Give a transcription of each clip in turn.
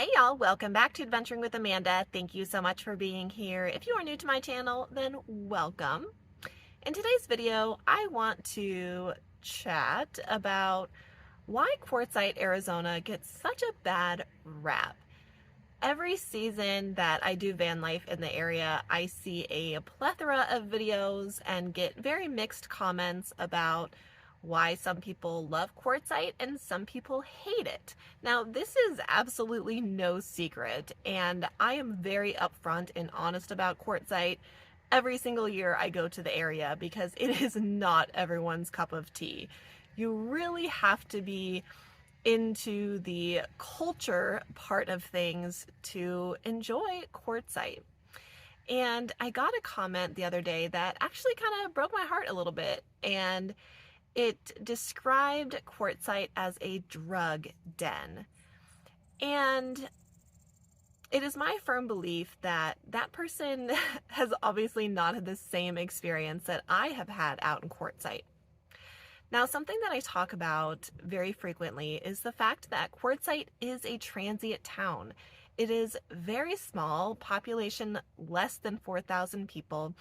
Hey y'all, welcome back to Adventuring with Amanda. Thank you so much for being here. If you are new to my channel, then welcome. In today's video, I want to chat about why Quartzsite, Arizona gets such a bad rap. Every season that I do van life in the area, I see a plethora of videos and get very mixed comments about why some people love Quartzsite and some people hate it. Now, this is absolutely no secret, and I am very upfront and honest about Quartzsite every single year I go to the area because it is not everyone's cup of tea. You really have to be into the culture part of things to enjoy Quartzsite. And I got a comment the other day that actually kind of broke my heart a little bit, and it described Quartzsite as a drug den. And it is my firm belief that that person has obviously not had the same experience that I have had out in Quartzsite. Now, something that I talk about very frequently is the fact that Quartzsite is a transient town. It is very small, population less than 4,000 people,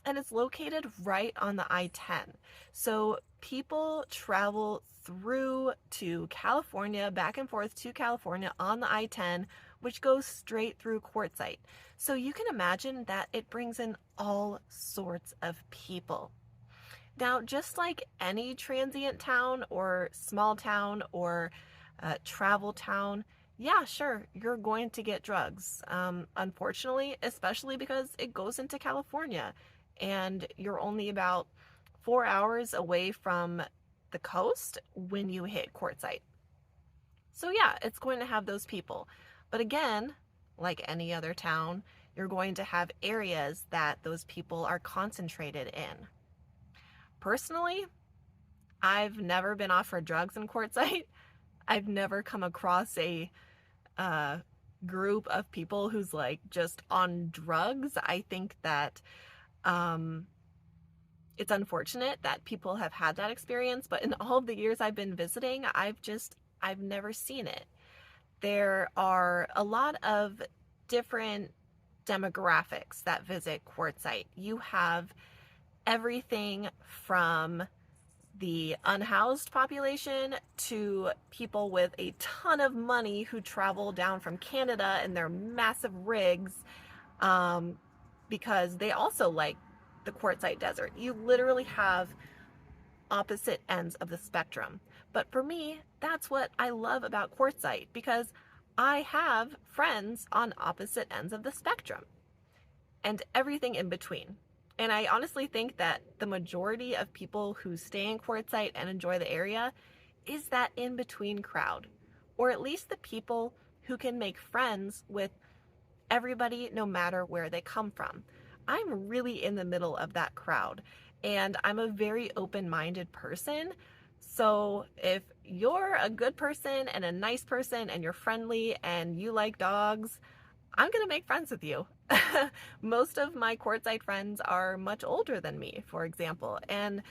and it's located right on the I-10. So people travel through to California, back and forth to California on the I-10, which goes straight through Quartzsite. So you can imagine that it brings in all sorts of people. Now, just like any transient town or small town or travel town, yeah, sure, you're going to get drugs. Unfortunately, especially because it goes into California and you're only about 4 hours away from the coast when you hit Quartzsite. So yeah, it's going to have those people. But again, like any other town, you're going to have areas that those people are concentrated in. Personally, I've never been offered drugs in Quartzsite. I've never come across a group of people who's like just on drugs. I think that it's unfortunate that people have had that experience, but in all of the years I've been visiting, I've never seen it. There are a lot of different demographics that visit Quartzsite. You have everything from the unhoused population to people with a ton of money who travel down from Canada in their massive rigs because they also like the Quartzsite Desert. You literally have opposite ends of the spectrum. But for me, that's what I love about Quartzsite, because I have friends on opposite ends of the spectrum and everything in between. And I honestly think that the majority of people who stay in Quartzsite and enjoy the area is that in-between crowd, or at least the people who can make friends with everybody no matter where they come from. I'm really in the middle of that crowd, and I'm a very open-minded person. So if you're a good person and a nice person and you're friendly and you like dogs, I'm gonna make friends with you. Most of my Quartzsite friends are much older than me, for example, and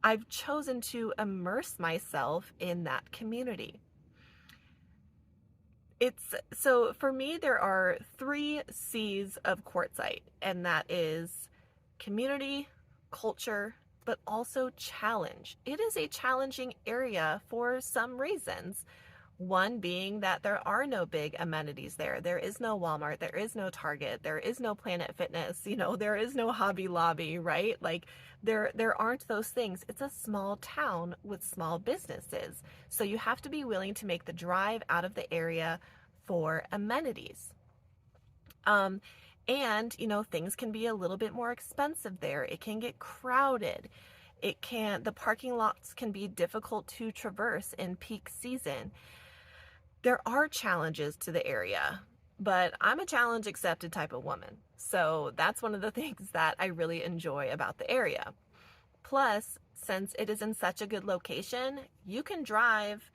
I've chosen to immerse myself in that community. So for me, there are 3 C's of Quartzsite, and that is community, culture, but also challenge. It is a challenging area for some reasons. One being that there are no big amenities there. There is no Walmart, there is no Target, there is no Planet Fitness, there is no Hobby Lobby, right? Like there aren't those things. It's a small town with small businesses. So you have to be willing to make the drive out of the area for amenities. And things can be a little bit more expensive there. It can get crowded. The parking lots can be difficult to traverse in peak season. There are challenges to the area, but I'm a challenge accepted type of woman. So that's one of the things that I really enjoy about the area. Plus, since it is in such a good location, you can drive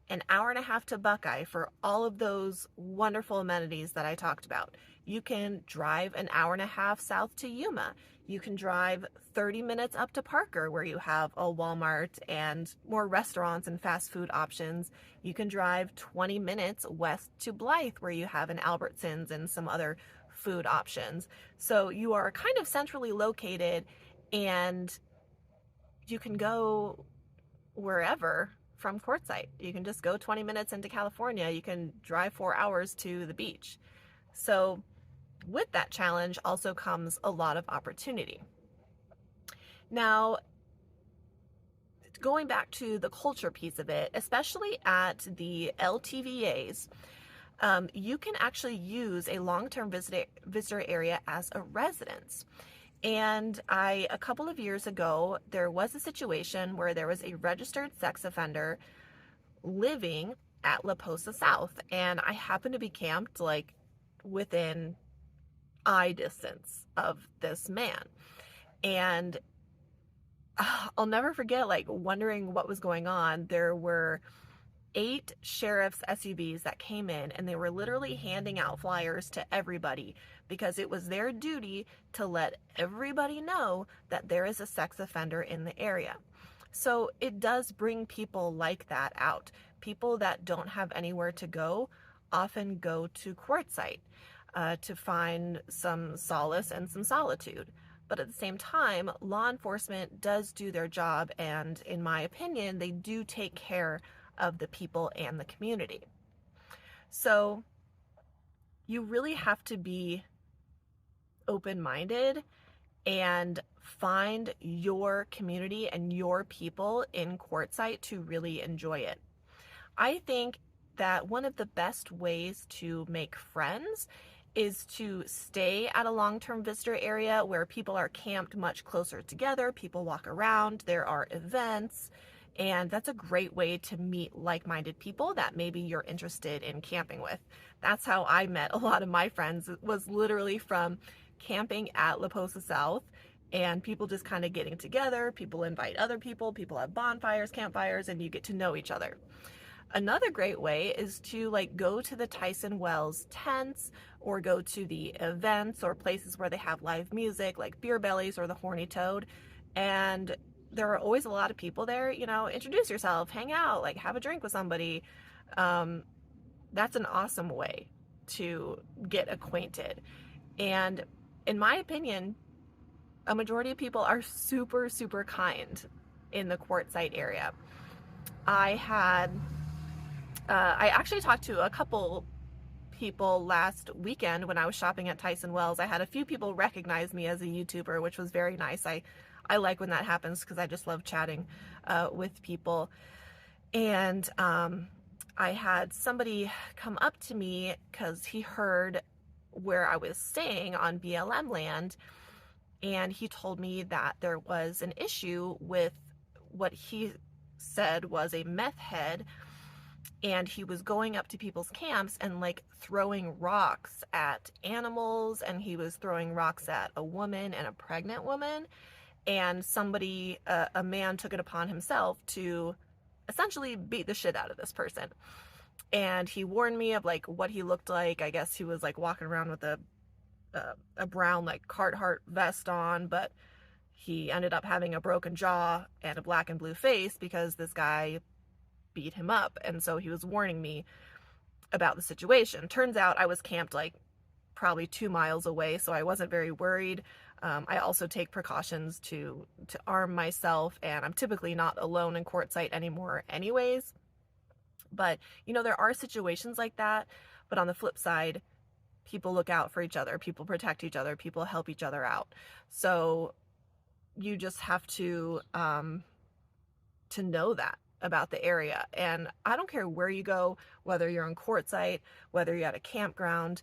an hour and a half to Buckeye for all of those wonderful amenities that I talked about. You can drive an hour and a half south to Yuma. You can drive 30 minutes up to Parker, where you have a Walmart and more restaurants and fast food options. You can drive 20 minutes west to Blythe, where you have an Albertsons and some other food options. So you are kind of centrally located, and you can go wherever from Quartzsite. You can just go 20 minutes into California. You can drive 4 hours to the beach. So with that challenge also comes a lot of opportunity. Now, going back to the culture piece of it, especially at the LTVAs, you can actually use a long-term visitor area as a residence. And a couple of years ago, there was a situation where there was a registered sex offender living at La Posa South, and I happened to be camped like within eye distance of this man. And I'll never forget, like, wondering what was going on. There were 8 sheriff's SUVs that came in, and they were literally handing out flyers to everybody because it was their duty to let everybody know that there is a sex offender in the area. So it does bring people like that out. People that don't have anywhere to go often go to Quartzsite to find some solace and some solitude. But at the same time, law enforcement does do their job, and in my opinion, they do take care of the people and the community. So you really have to be open-minded and find your community and your people in Quartzsite to really enjoy it. I think that one of the best ways to make friends is to stay at a long-term visitor area where people are camped much closer together. People walk around, there are events, and that's a great way to meet like-minded people that maybe you're interested in camping with. That's how I met a lot of my friends. It was literally from camping at La Posa South, and people just kind of getting together. People invite other people have bonfires, campfires, and you get to know each other. Another great way is to go to the Tyson Wells tents, or go to the events or places where they have live music like Beer Bellies or the Horny Toad. And there are always a lot of people there. Introduce yourself, hang out, have a drink with somebody. That's an awesome way to get acquainted. And in my opinion, a majority of people are super, super kind in the Quartzsite area. I actually talked to a couple people last weekend when I was shopping at Tyson Wells. I had a few people recognize me as a YouTuber, which was very nice. I like when that happens because I just love chatting with people. And I had somebody come up to me because he heard where I was staying on BLM land, and he told me that there was an issue with what he said was a meth head, and he was going up to people's camps and throwing rocks at animals, and he was throwing rocks at a woman and a pregnant woman. And somebody, a man, took it upon himself to essentially beat the shit out of this person. And he warned me of what he looked like. I guess he was walking around with a brown Carhartt vest on, but he ended up having a broken jaw and a black and blue face because this guy beat him up. And so he was warning me about the situation. Turns out I was camped probably 2 miles away, so I wasn't very worried. I also take precautions to arm myself, and I'm typically not alone in Quartzsite anymore anyways. But there are situations like that. But on the flip side, people look out for each other, people protect each other, people help each other out. So you just have to know that about the area. And I don't care where you go, whether you're on Quartzsite, whether you're at a campground,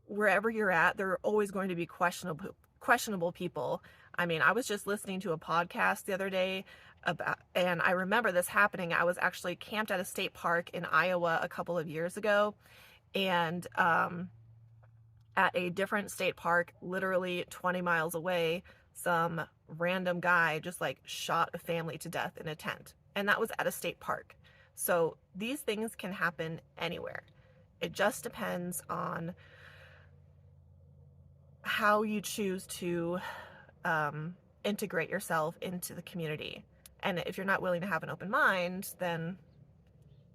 wherever you're at, there are always going to be questionable people. I mean, I was just listening to a podcast the other day and I remember this happening. I was actually camped at a state park in Iowa a couple of years ago, and at a different state park, literally 20 miles away, some random guy just shot a family to death in a tent. And that was at a state park. So these things can happen anywhere. It just depends on how you choose to integrate yourself into the community. And if you're not willing to have an open mind, then,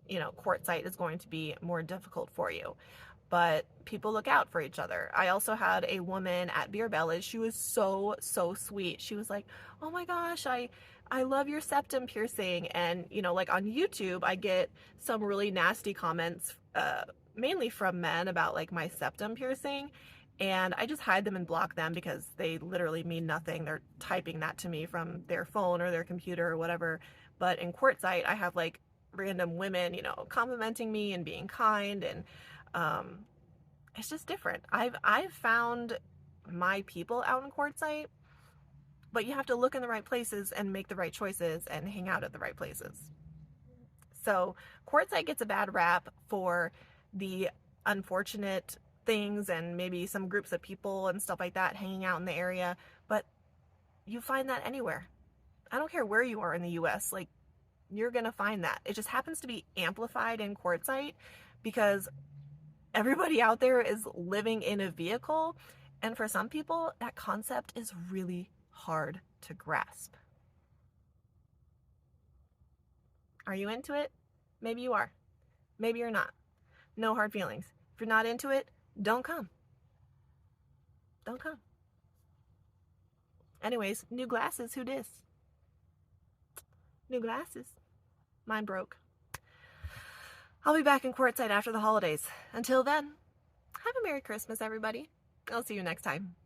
you know, Quartzsite is going to be more difficult for you. But people look out for each other. I also had a woman at Beer Bellas. She was so sweet. She was like, oh my gosh, I love your septum piercing. And, you know, like on YouTube, I get some really nasty comments, mainly from men about like my septum piercing. And I just hide them and block them because they literally mean nothing. They're typing that to me from their phone or their computer or whatever. But in Quartzsite, I have like random women, you know, complimenting me and being kind, and it's just different. I've found my people out in Quartzsite, but you have to look in the right places and make the right choices and hang out at the right places. So Quartzsite gets a bad rap for the unfortunate things and maybe some groups of people and stuff like that hanging out in the area, but you find that anywhere. I don't care where you are in the US, like, you're gonna find that. It just happens to be amplified in Quartzsite because everybody out there is living in a vehicle, and for some people that concept is really hard to grasp. Are you into it? Maybe you are. Maybe you're not. No hard feelings. If you're not into it, don't come. Don't come. Anyways, new glasses, who dis? New glasses. Mine broke. I'll be back in Quartzsite after the holidays. Until then, have a Merry Christmas, everybody. I'll see you next time.